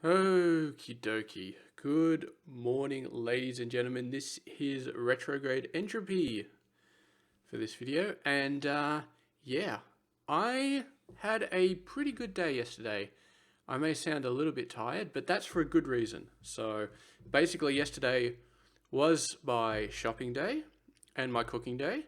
Okie dokie. Good morning, ladies and gentlemen. This is Retrograde Entropy for this video. And yeah, I had a pretty good day yesterday. I may sound a little bit tired, but that's for a good reason. So basically, yesterday was my shopping day and my cooking day.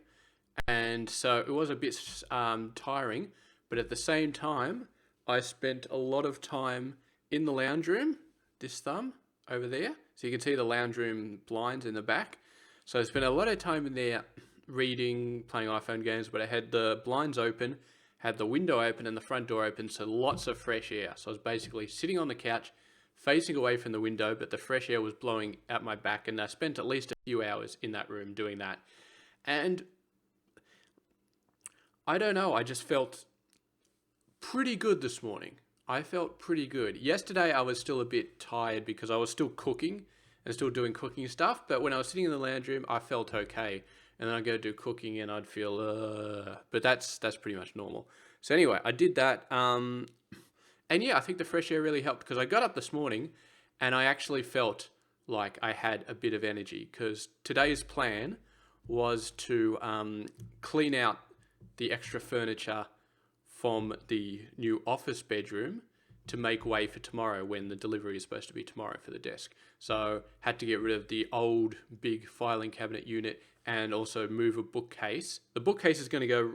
And so it was a bit tiring, but at the same time, I spent a lot of time in the lounge room, this thumb over there. So you can see the lounge room blinds in the back. So I spent a lot of time in there reading, playing iPhone games, but I had the blinds open, had the window open and the front door open, so lots of fresh air. So I was basically sitting on the couch, facing away from the window, but the fresh air was blowing at my back, and I spent at least a few hours in that room doing that. And I don't know, I just felt pretty good this morning. I felt pretty good. Yesterday I was still a bit tired because I was still cooking and still doing cooking stuff, but when I was sitting in the lounge room, I felt okay. And then I'd go do cooking and I'd feel, but that's pretty much normal. So anyway, I did that. And yeah, I think the fresh air really helped because I got up this morning and I actually felt like I had a bit of energy because today's plan was to clean out the extra furniture from the new office bedroom to make way for tomorrow when the delivery is supposed to be tomorrow for the desk. So had to get rid of the old big filing cabinet unit and also move a bookcase. The bookcase is going to go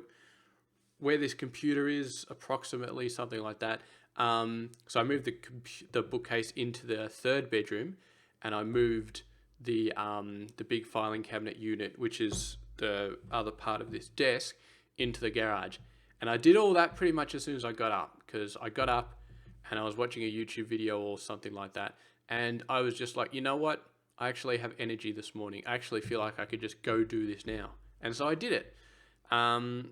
where this computer is, approximately, something like that. So I moved the bookcase into the third bedroom, and I moved the big filing cabinet unit, which is the other part of this desk, into the garage. And I did all that pretty much as soon as I got up, because I got up and I was watching a YouTube video or something like that. And I was just like, you know what? I actually have energy this morning. I actually feel like I could just go do this now. And so I did it. I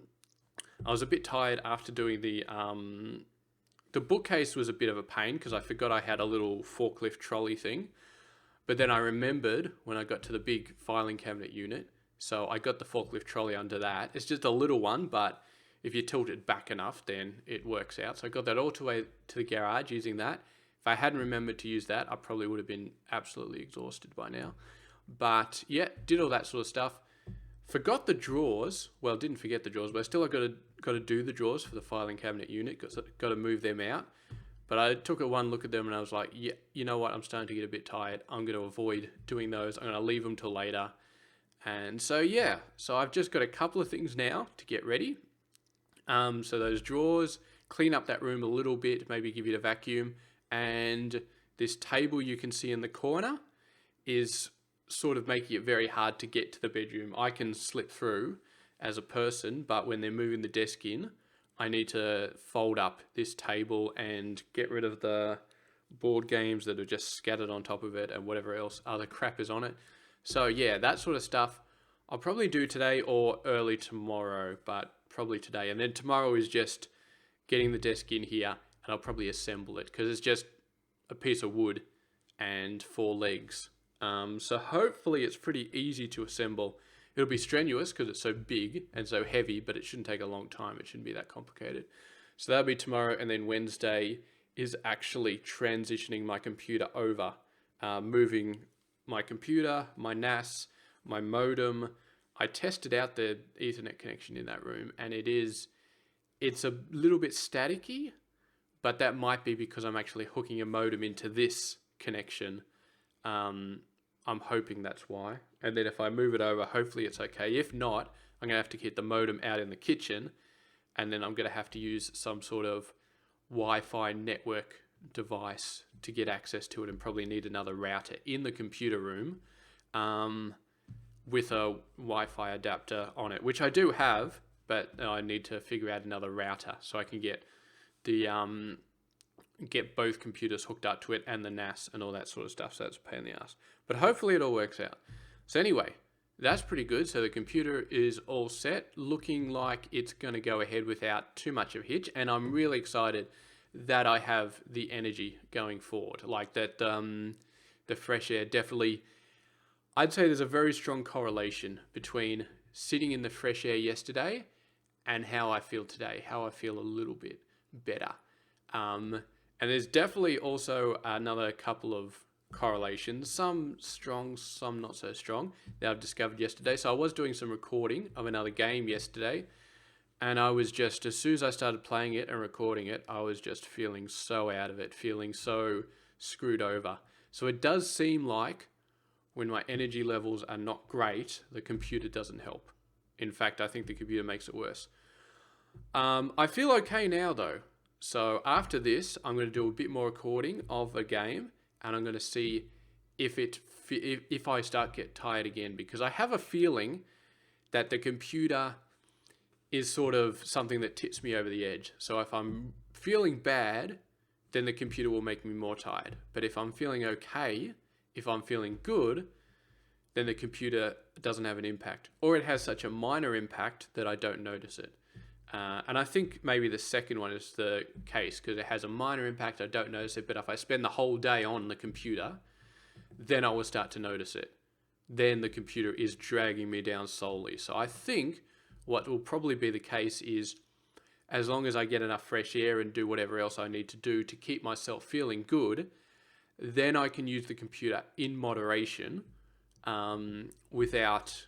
was a bit tired after doing the bookcase was a bit of a pain because I forgot I had a little forklift trolley thing. But then I remembered when I got to the big filing cabinet unit. So I got the forklift trolley under that. It's just a little one, but if you tilt it back enough, then it works out. So I got that all the way to the garage using that. If I hadn't remembered to use that, I probably would have been absolutely exhausted by now. But yeah, did all that sort of stuff. Forgot the drawers. Well, didn't forget the drawers, but I still got to do the drawers for the filing cabinet unit. Got to move them out. But I took one look at them and I was like, yeah, you know what? I'm starting to get a bit tired. I'm going to avoid doing those. I'm going to leave them till later. And so yeah, so I've just got a couple of things now to get ready. So those drawers, clean up that room a little bit, maybe give it a vacuum. And this table you can see in the corner is sort of making it very hard to get to the bedroom. I can slip through as a person, but when they're moving the desk in, I need to fold up this table and get rid of the board games that are just scattered on top of it and whatever else other crap is on it. So yeah, that sort of stuff I'll probably do today or early tomorrow, but probably today. And then tomorrow is just getting the desk in here and I'll probably assemble it because it's just a piece of wood and 4 legs. So hopefully it's pretty easy to assemble. It'll be strenuous because it's so big and so heavy, but it shouldn't take a long time. It shouldn't be that complicated. So that'll be tomorrow, and then Wednesday is actually transitioning my computer over, moving my computer, my NAS, my modem. I tested out the Ethernet connection in that room, and it's a little bit staticky, but that might be because I'm actually hooking a modem into this connection. I'm hoping that's why. And then if I move it over, hopefully it's okay. If not, I'm going to have to get the modem out in the kitchen, and then I'm going to have to use some sort of Wi-Fi network device to get access to it, and probably need another router in the computer room with a Wi-Fi adapter on it, which I do have, but I need to figure out another router so I can get the get both computers hooked up to it and the NAS and all that sort of stuff. So that's a pain in the ass. But hopefully it all works out. So anyway, that's pretty good. So the computer is all set, looking like it's going to go ahead without too much of a hitch. And I'm really excited that I have the energy going forward. Like that, the fresh air definitely, I'd say there's a very strong correlation between sitting in the fresh air yesterday and how I feel today, how I feel a little bit better. And there's definitely also another couple of correlations, some strong, some not so strong, that I've discovered yesterday. So I was doing some recording of another game yesterday, and I was just, as soon as I started playing it and recording it, I was just feeling so out of it, feeling so screwed over. So it does seem like when my energy levels are not great, the computer doesn't help. In fact, I think the computer makes it worse. I feel okay now though. So after this, I'm going to do a bit more recording of a game, and I'm going to see if I start get tired again, because I have a feeling that the computer is sort of something that tips me over the edge. So if I'm feeling bad, then the computer will make me more tired. But if I'm feeling okay, if I'm feeling good, then the computer doesn't have an impact, or it has such a minor impact that I don't notice it. And I think maybe the second one is the case, because it has a minor impact, I don't notice it, but if I spend the whole day on the computer, then I will start to notice it. Then the computer is dragging me down solely. So I think what will probably be the case is, as long as I get enough fresh air and do whatever else I need to do to keep myself feeling good, then I can use the computer in moderation, without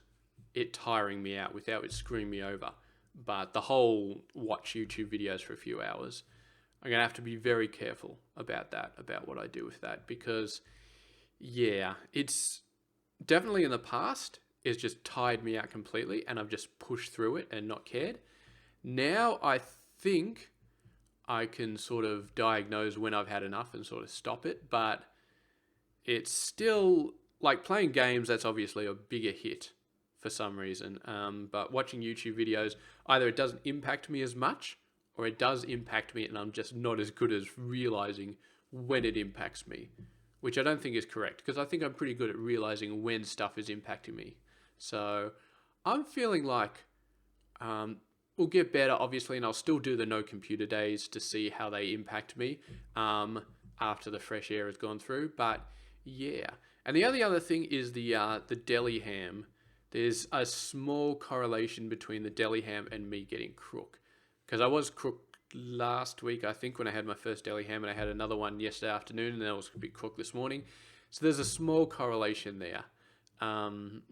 it tiring me out, without it screwing me over. But the whole watch YouTube videos for a few hours, I'm going to have to be very careful about that, about what I do with that, because yeah, it's definitely in the past, it's just tired me out completely and I've just pushed through it and not cared. Now I think I can sort of diagnose when I've had enough and sort of stop it, but it's still like playing games. That's obviously a bigger hit for some reason. But watching YouTube videos, either it doesn't impact me as much, or it does impact me and I'm just not as good as realizing when it impacts me, which I don't think is correct, because I think I'm pretty good at realizing when stuff is impacting me. So I'm feeling like we'll get better, obviously, and I'll still do the no computer days to see how they impact me after the fresh air has gone through. But yeah. And the other thing is the deli ham. There's a small correlation between the deli ham and me getting crook, because I was crook last week, I think, when I had my first deli ham, and I had another one yesterday afternoon, and then I was a bit crook this morning. So there's a small correlation there. So I'm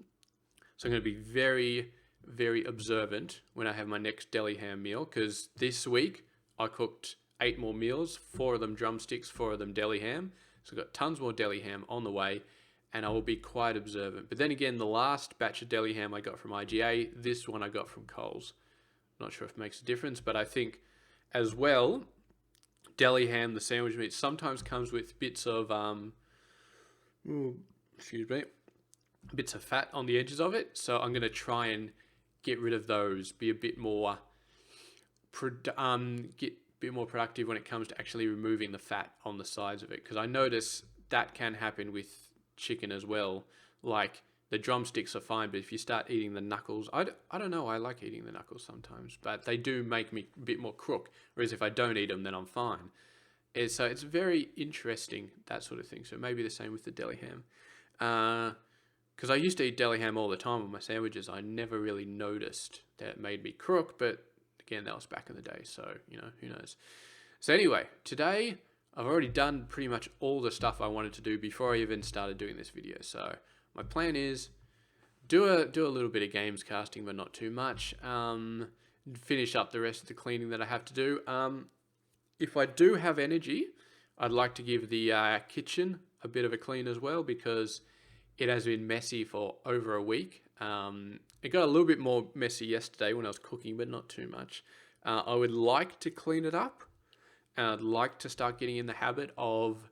going to be very, very observant when I have my next deli ham meal, because this week I cooked 8 more meals, 4 of them drumsticks, 4 of them deli ham. So I've got tons more deli ham on the way, and I will be quite observant. But then again, the last batch of deli ham I got from IGA, this one I got from Coles. Not sure if it makes a difference, but I think as well, deli ham, the sandwich meat, sometimes comes with bits of, bits of fat on the edges of it. So I'm going to try and get rid of those, be a bit more, productive when it comes to actually removing the fat on the sides of it. Because I notice that can happen with chicken as well. Like, the drumsticks are fine, but if you start eating the knuckles, I don't know, I like eating the knuckles sometimes, but they do make me a bit more crook, whereas if I don't eat them, then I'm fine. So it's very interesting, that sort of thing. So maybe the same with the deli ham. Because I used to eat deli ham all the time on my sandwiches. I never really noticed that it made me crook, but again, that was back in the day, so, you know, who knows. So anyway, today I've already done pretty much all the stuff I wanted to do before I even started doing this video. So my plan is do a little bit of games casting, but not too much. Finish up the rest of the cleaning that I have to do. If I do have energy, I'd like to give the kitchen a bit of a clean as well, because it has been messy for over a week. It got a little bit more messy yesterday when I was cooking, but not too much. I would like to clean it up. And I'd like to start getting in the habit of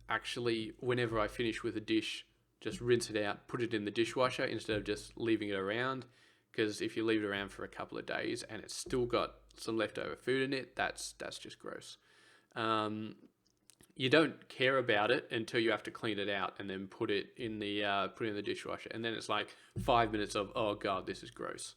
actually, whenever I finish with a dish, just rinse it out, put it in the dishwasher instead of just leaving it around. Because if you leave it around for a couple of days and it's still got some leftover food in it, that's just gross. You don't care about it until you have to clean it out and then put it in the dishwasher, and then it's like 5 minutes of, oh god, this is gross.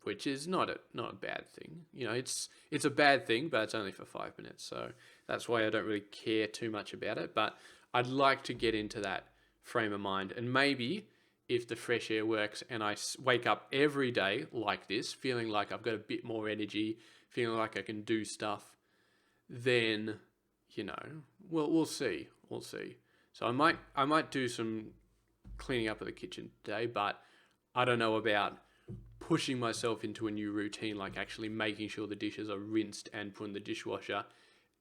Which is not a bad thing. You know, it's a bad thing, but it's only for 5 minutes. So that's why I don't really care too much about it. But I'd like to get into that frame of mind. And maybe if the fresh air works and I wake up every day like this, feeling like I've got a bit more energy, feeling like I can do stuff, then, you know, we'll see. We'll see. So I might do some cleaning up of the kitchen today, but I don't know about pushing myself into a new routine, like actually making sure the dishes are rinsed and put in the dishwasher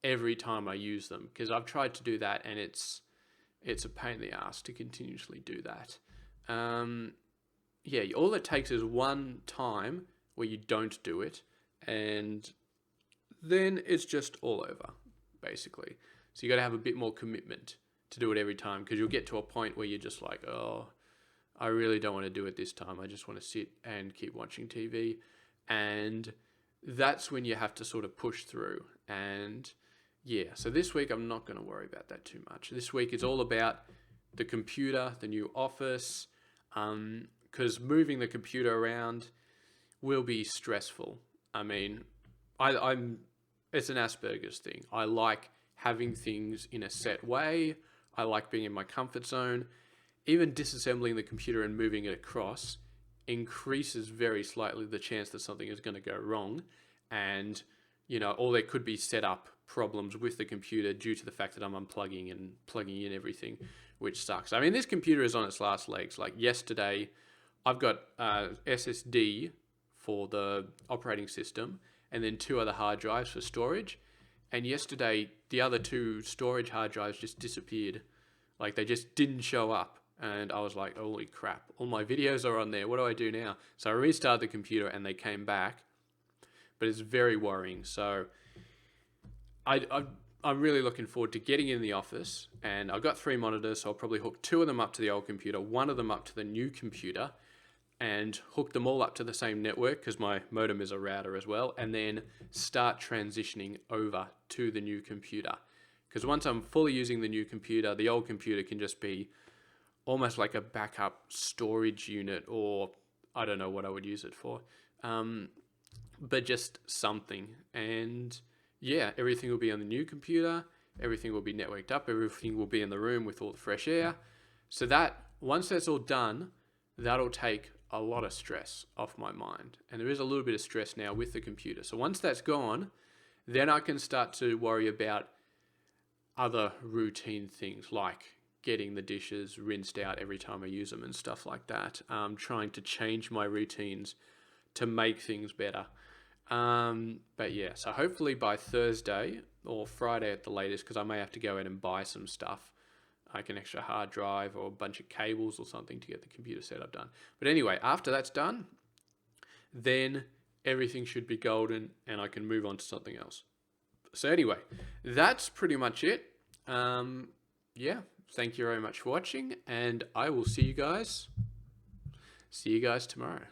every time I use them, because I've tried to do that and it's a pain in the ass to continuously do that. Yeah, all it takes is one time where you don't do it, and then it's just all over, basically. So you got to have a bit more commitment to do it every time, because you'll get to a point where you're just like, oh, I really don't want to do it this time. I just want to sit and keep watching TV. And that's when you have to sort of push through. And yeah, so this week I'm not going to worry about that too much. This week it's all about the computer, the new office, because moving the computer around will be stressful. I mean, it's an Asperger's thing. I like having things in a set way. I like being in my comfort zone. Even disassembling the computer and moving it across increases very slightly the chance that something is going to go wrong. And, you know, or there could be setup problems with the computer due to the fact that I'm unplugging and plugging in everything, which sucks. I mean, this computer is on its last legs. Like yesterday, I've got SSD for the operating system and then 2 other hard drives for storage. And yesterday, the other 2 storage hard drives just disappeared. Like they just didn't show up. And I was like, holy crap, all my videos are on there. What do I do now? So I restarted the computer and they came back. But it's very worrying. So I'm really looking forward to getting in the office. And I've got 3 monitors, so I'll probably hook 2 of them up to the old computer, 1 of them up to the new computer, and hook them all up to the same network because my modem is a router as well, and then start transitioning over to the new computer. Because once I'm fully using the new computer, the old computer can just be almost like a backup storage unit, or I don't know what I would use it for, but just something. And yeah, everything will be on the new computer, everything will be networked up, everything will be in the room with all the fresh air. So that, once that's all done, that'll take a lot of stress off my mind. And there is a little bit of stress now with the computer. So once that's gone, then I can start to worry about other routine things like getting the dishes rinsed out every time I use them and stuff like that. Trying to change my routines to make things better. But yeah, so hopefully by Thursday or Friday at the latest, because I may have to go in and buy some stuff, like an extra hard drive or a bunch of cables or something to get the computer setup done. But anyway, after that's done, then everything should be golden and I can move on to something else. So anyway, that's pretty much it. Yeah, thank you very much for watching, and I will see you guys tomorrow.